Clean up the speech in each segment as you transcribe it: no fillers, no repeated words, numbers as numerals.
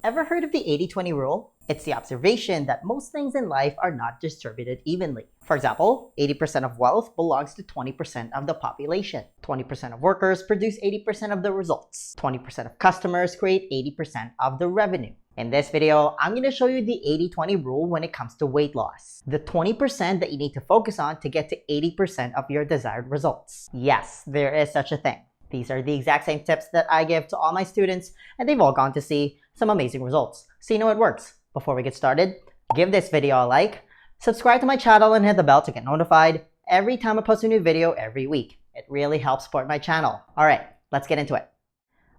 Ever heard of the 80-20 rule? It's the observation that most things in life are not distributed evenly. For example, 80% of wealth belongs to 20% of the population. 20% of workers produce 80% of the results. 20% of customers create 80% of the revenue. In this video, I'm going to show you the 80-20 rule when it comes to weight loss. The 20% that you need to focus on to get to 80% of your desired results. Yes, there is such a thing. These are the exact same tips that I give to all my students, and they've all gone to see some amazing results. So you know it works. Before we get started, give this video a like, subscribe to my channel, and hit the bell to get notified every time I post a new video every week. It really helps support my channel. Alright, let's get into it.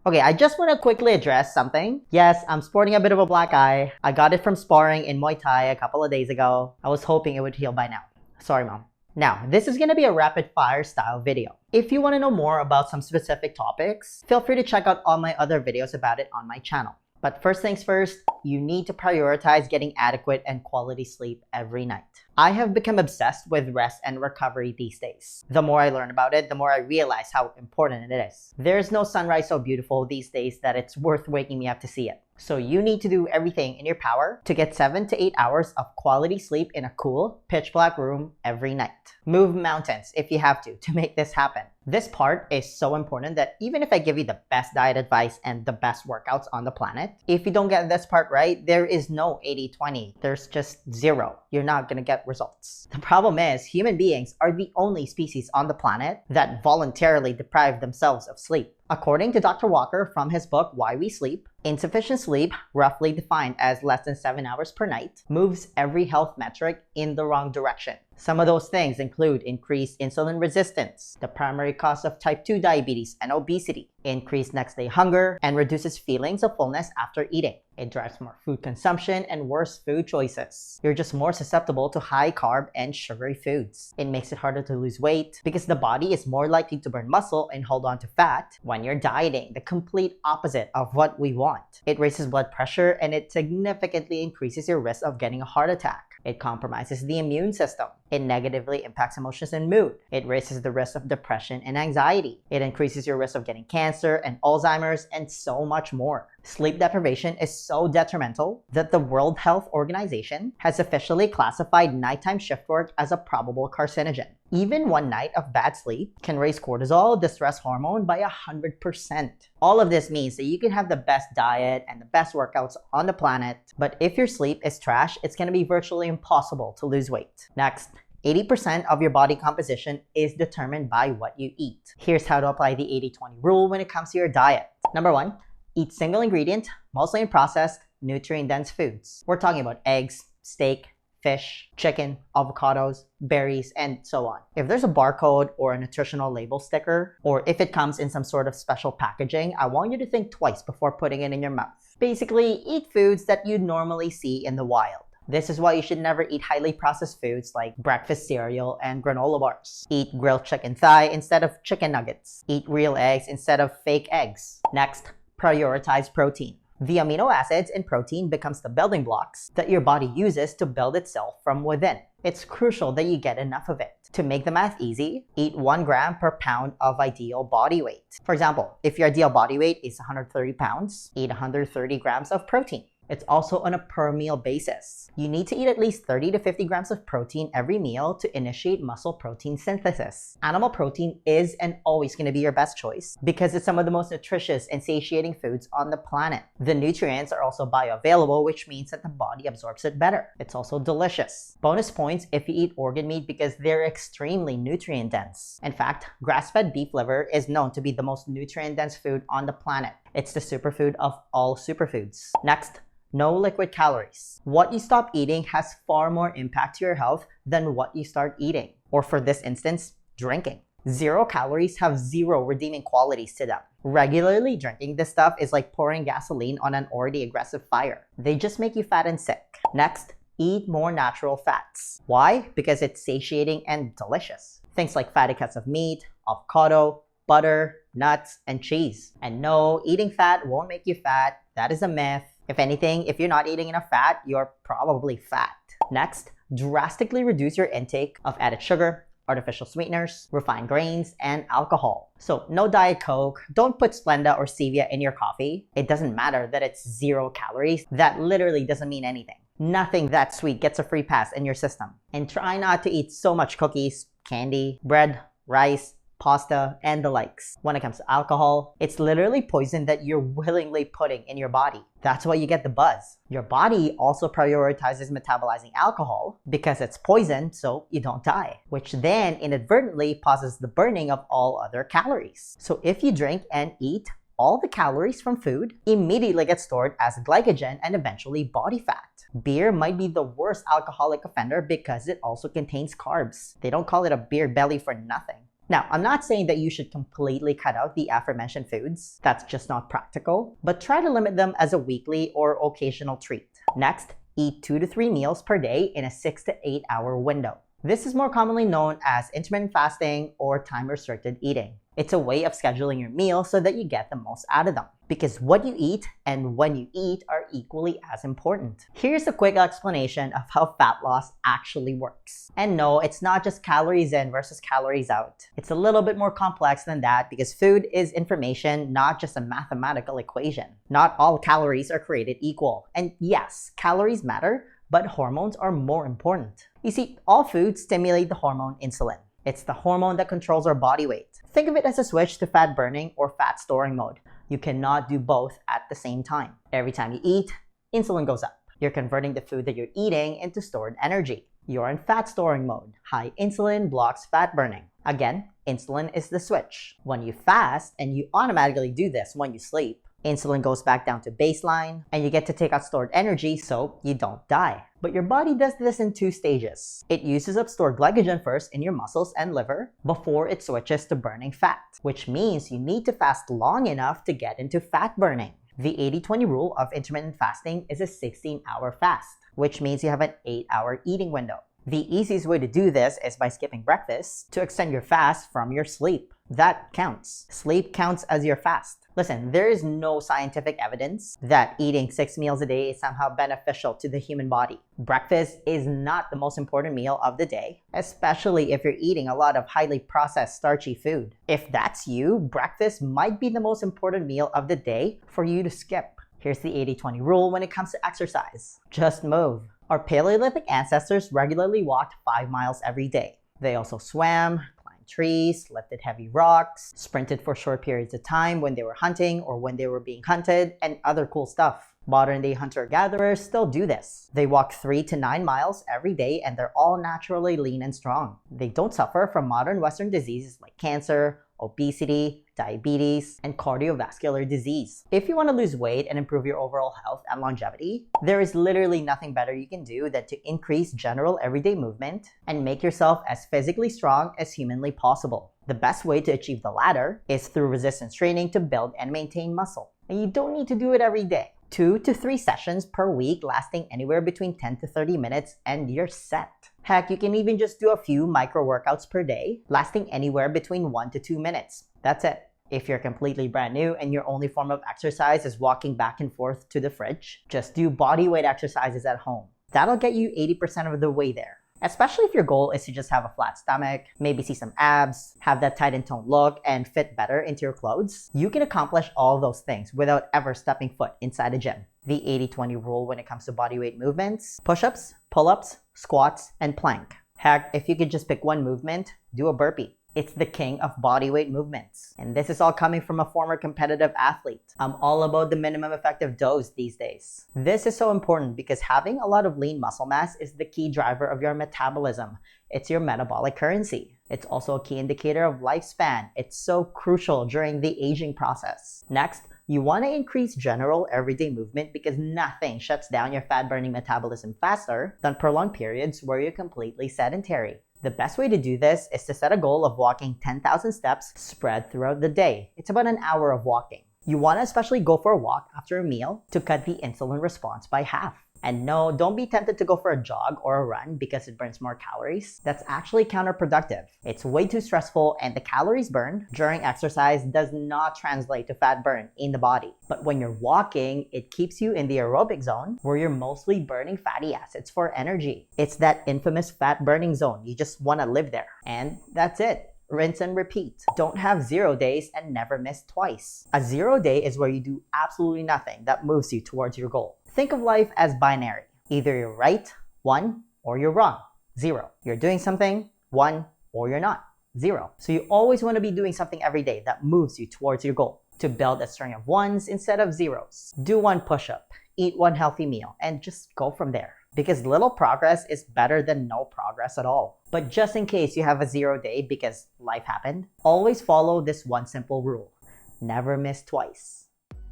Okay, I just want to quickly address something. Yes, I'm sporting a bit of a black eye. I got it from sparring in Muay Thai a couple of days ago. I was hoping it would heal by now. Sorry, Mom. Now, this is going to be a rapid fire style video. If you want to know more about some specific topics, feel free to check out all my other videos about it on my channel. But first things first, you need to prioritize getting adequate and quality sleep every night. I have become obsessed with rest and recovery these days. The more I learn about it, the more I realize how important it is. There's no sunrise so beautiful these days that it's worth waking me up to see it. So you need to do everything in your power to get 7 to 8 hours of quality sleep in a cool, pitch black room every night. Move mountains if you have to make this happen. This part is so important that even if I give you the best diet advice and the best workouts on the planet, if you don't get this part right, there is no 80-20. There's just zero. You're not gonna get results. The problem is human beings are the only species on the planet that voluntarily deprive themselves of sleep. According to Dr. Walker from his book, Why We Sleep, insufficient sleep, roughly defined as less than 7 hours per night, moves every health metric in the wrong direction. Some of those things include increased insulin resistance, the primary cause of type 2 diabetes and obesity, increased next day hunger, and reduces feelings of fullness after eating. It drives more food consumption and worse food choices. You're just more susceptible to high carb and sugary foods. It makes it harder to lose weight because the body is more likely to burn muscle and hold on to fat when you're dieting, the complete opposite of what we want. It raises blood pressure and it significantly increases your risk of getting a heart attack. It compromises the immune system. It negatively impacts emotions and mood. It raises the risk of depression and anxiety. It increases your risk of getting cancer and Alzheimer's and so much more. Sleep deprivation is so detrimental that the World Health Organization has officially classified nighttime shift work as a probable carcinogen. Even one night of bad sleep can raise cortisol, the stress hormone, by 100%. All of this means that you can have the best diet and the best workouts on the planet, but if your sleep is trash, it's going to be virtually impossible to lose weight. Next, 80% of your body composition is determined by what you eat. Here's how to apply the 80-20 rule when it comes to your diet. Number 1, eat single ingredient, mostly processed, nutrient-dense foods. We're talking about eggs, steak, fish, chicken, avocados, berries, and so on. If there's a barcode or a nutritional label sticker, or if it comes in some sort of special packaging, I want you to think twice before putting it in your mouth. Basically, eat foods that you normally see in the wild. This is why you should never eat highly processed foods like breakfast cereal and granola bars. Eat grilled chicken thigh instead of chicken nuggets. Eat real eggs instead of fake eggs. Next, prioritize protein. The amino acids in protein becomes the building blocks that your body uses to build itself from within. It's crucial that you get enough of it. To make the math easy, eat 1 gram per pound of ideal body weight. For example, if your ideal body weight is 130 pounds, eat 130 grams of protein. It's also on a per meal basis. You need to eat at least 30 to 50 grams of protein every meal to initiate muscle protein synthesis. Animal protein is and always going to be your best choice because it's some of the most nutritious and satiating foods on the planet. The nutrients are also bioavailable, which means that the body absorbs it better. It's also delicious. Bonus points if you eat organ meat because they're extremely nutrient dense. In fact, grass-fed beef liver is known to be the most nutrient dense food on the planet. It's the superfood of all superfoods. Next, no liquid calories. What you stop eating has far more impact to your health than what you start eating. Or for this instance, drinking. 0 calories have 0 redeeming qualities to them. Regularly drinking this stuff is like pouring gasoline on an already aggressive fire. They just make you fat and sick. Next, eat more natural fats. Why? Because it's satiating and delicious. Things like fatty cuts of meat, avocado, butter, nuts, and cheese. And no, eating fat won't make you fat. That is a myth. If anything, if you're not eating enough fat, you're probably fat. Next, drastically reduce your intake of added sugar, artificial sweeteners, refined grains, and alcohol. So no Diet Coke, don't put Splenda or Stevia in your coffee. It doesn't matter that it's 0 calories. That literally doesn't mean anything. Nothing that sweet gets a free pass in your system. And try not to eat so much cookies, candy, bread, rice, pasta, and the likes. When it comes to alcohol, it's literally poison that you're willingly putting in your body. That's why you get the buzz. Your body also prioritizes metabolizing alcohol because it's poison, so you don't die, which then inadvertently pauses the burning of all other calories. So if you drink and eat, all the calories from food immediately get stored as glycogen and eventually body fat. Beer might be the worst alcoholic offender because it also contains carbs. They don't call it a beer belly for nothing. Now, I'm not saying that you should completely cut out the aforementioned foods. That's just not practical, but try to limit them as a weekly or occasional treat. Next, eat 2 to 3 meals per day in a 6 to 8 hour window. This is more commonly known as intermittent fasting or time-restricted eating. It's a way of scheduling your meals so that you get the most out of them. Because what you eat and when you eat are equally as important. Here's a quick explanation of how fat loss actually works. And no, it's not just calories in versus calories out. It's a little bit more complex than that because food is information, not just a mathematical equation. Not all calories are created equal. And yes, calories matter, but hormones are more important. You see, all foods stimulate the hormone insulin. It's the hormone that controls our body weight. Think of it as a switch to fat burning or fat storing mode. You cannot do both at the same time. Every time you eat, insulin goes up. You're converting the food that you're eating into stored energy. You're in fat storing mode. High insulin blocks fat burning. Again, insulin is the switch. When you fast, and you automatically do this when you sleep, insulin goes back down to baseline, and you get to take out stored energy so you don't die. But your body does this in 2 stages. It uses up stored glycogen first in your muscles and liver before it switches to burning fat, which means you need to fast long enough to get into fat burning. The 80-20 rule of intermittent fasting is a 16-hour fast, which means you have an 8-hour eating window. The easiest way to do this is by skipping breakfast to extend your fast from your sleep. That counts. Sleep counts as your fast. Listen, there is no scientific evidence that eating 6 meals a day is somehow beneficial to the human body. Breakfast is not the most important meal of the day, especially if you're eating a lot of highly processed starchy food. If that's you, breakfast might be the most important meal of the day for you to skip. Here's the 80-20 rule when it comes to exercise. Just move. Our Paleolithic ancestors regularly walked 5 miles every day. They also swam, climbed trees, lifted heavy rocks, sprinted for short periods of time when they were hunting or when they were being hunted, and other cool stuff. Modern-day hunter-gatherers still do this. They walk 3 to 9 miles every day and they're all naturally lean and strong. They don't suffer from modern Western diseases like cancer, obesity, diabetes, and cardiovascular disease. If you want to lose weight and improve your overall health and longevity, there is literally nothing better you can do than to increase general everyday movement and make yourself as physically strong as humanly possible. The best way to achieve the latter is through resistance training to build and maintain muscle. And you don't need to do it every day. 2 to 3 sessions per week lasting anywhere between 10 to 30 minutes and you're set. Heck, you can even just do a few micro workouts per day, lasting anywhere between 1 to 2 minutes. That's it. If you're completely brand new and your only form of exercise is walking back and forth to the fridge, just do body weight exercises at home. That'll get you 80% of the way there. Especially if your goal is to just have a flat stomach, maybe see some abs, have that tight and toned look, and fit better into your clothes, you can accomplish all those things without ever stepping foot inside a gym. The 80-20 rule when it comes to bodyweight movements: push-ups, pull-ups, squats, and plank. Heck, if you could just pick one movement, do a burpee. It's the king of bodyweight movements. And this is all coming from a former competitive athlete. I'm all about the minimum effective dose these days. This is so important because having a lot of lean muscle mass is the key driver of your metabolism. It's your metabolic currency. It's also a key indicator of lifespan. It's so crucial during the aging process. Next, you want to increase general everyday movement because nothing shuts down your fat-burning metabolism faster than prolonged periods where you're completely sedentary. The best way to do this is to set a goal of walking 10,000 steps spread throughout the day. It's about an hour of walking. You want to especially go for a walk after a meal to cut the insulin response by half. And no, don't be tempted to go for a jog or a run because it burns more calories. That's actually counterproductive. It's way too stressful, and the calories burned during exercise does not translate to fat burn in the body. But when you're walking, it keeps you in the aerobic zone where you're mostly burning fatty acids for energy. It's that infamous fat burning zone. You just want to live there. And that's it. Rinse and repeat. Don't have 0 days and never miss twice. A 0 day is where you do absolutely nothing that moves you towards your goal. Think of life as binary. Either you're right, 1, or you're wrong, 0. You're doing something, 1, or you're not, 0. So you always want to be doing something every day that moves you towards your goal. To build a string of 1s instead of 0s. Do 1 push-up, eat 1 healthy meal, and just go from there. Because little progress is better than no progress at all. But just in case you have a 0 day because life happened, always follow this one simple rule. Never miss twice.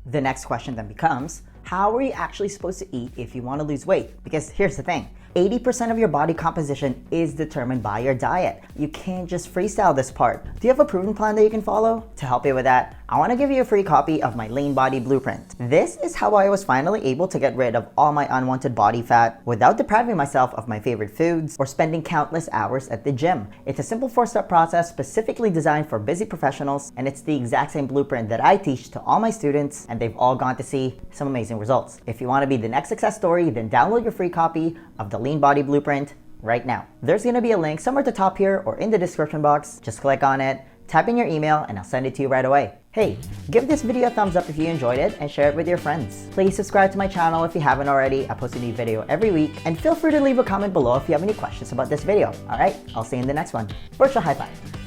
The next question then becomes, how are you actually supposed to eat if you want to lose weight? Because here's the thing, 80% of your body composition is determined by your diet. You can't just freestyle this part. Do you have a proven plan that you can follow? To help you with that, I want to give you a free copy of my Lean Body Blueprint. This is how I was finally able to get rid of all my unwanted body fat without depriving myself of my favorite foods or spending countless hours at the gym. It's a simple 4-step process specifically designed for busy professionals, and it's the exact same blueprint that I teach to all my students, and they've all gone to see some amazing results. If you want to be the next success story, then download your free copy of the Lean Body Blueprint right now. There's going to be a link somewhere at the top here or in the description box. Just click on it, type in your email, and I'll send it to you right away. Hey, give this video a thumbs up if you enjoyed it and share it with your friends. Please subscribe to my channel if you haven't already. I post a new video every week, and feel free to leave a comment below if you have any questions about this video. Alright, I'll see you in the next one. Virtual high five.